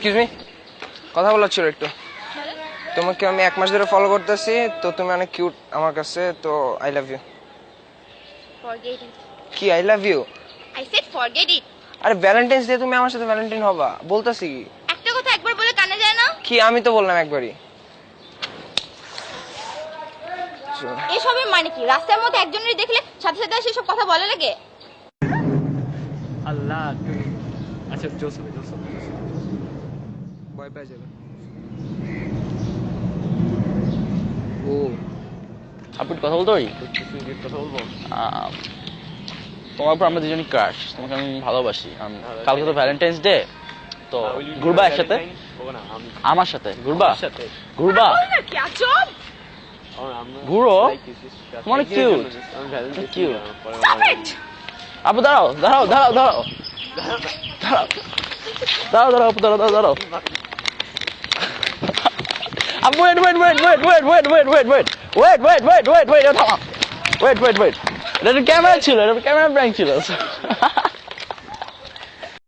Excuse me, কথা বলার ছিল একটু। তোমাকে আমি 1 মাস ধরে ফলো করতেছি, তো তুমি অনেক কিউট আমার কাছে, তো I love you. Forget it. কি I love you? I said forget it. আরে ভ্যালেন্টাইন্স ডে তুমি আমার সাথে ভ্যালেন্টাইন হবা বলতাছি কি? একটা কথা একবার বলে কানে যায় না? কি আমি তো বললাম একবারই। এসবের মানে কি? রাস্তার মধ্যে একজনের দেখলে সাথে সাথে সেসব কথা বলা লাগে? আল্লাহ আচ্ছা জোস হবে ভয় পেয়ে যাবে। ও আপনি কথা বলতে পারি? কথা বলবো। তোমার উপর আমরা দুজনই ক্রাশ, তোমাকে আমি ভালোবাসি। কালকে তো ভ্যালেন্টাইন্স ডে, তো ঘুরবা একসাথে আমার সাথে? ঘুরবা ঘুরবা কি আজব! ঘুরো, অনেক কিউট কিউট। আপু দাঁড়াও দাঁড়াও দাঁড়াও দাঁড়াও দাঁড়াও দাঁড়াও দাঁড়াও আপু দাঁড়াও দাঁড়াও দাঁড়াও। আপু wait wait wait wait wait wait wait wait wait wait wait wait wait wait থামা ওয়েট ওয়েট ওয়েট, এটা ক্যামেরা ছিল, এটা ক্যামেরা প্র্যাঙ্ক ছিল।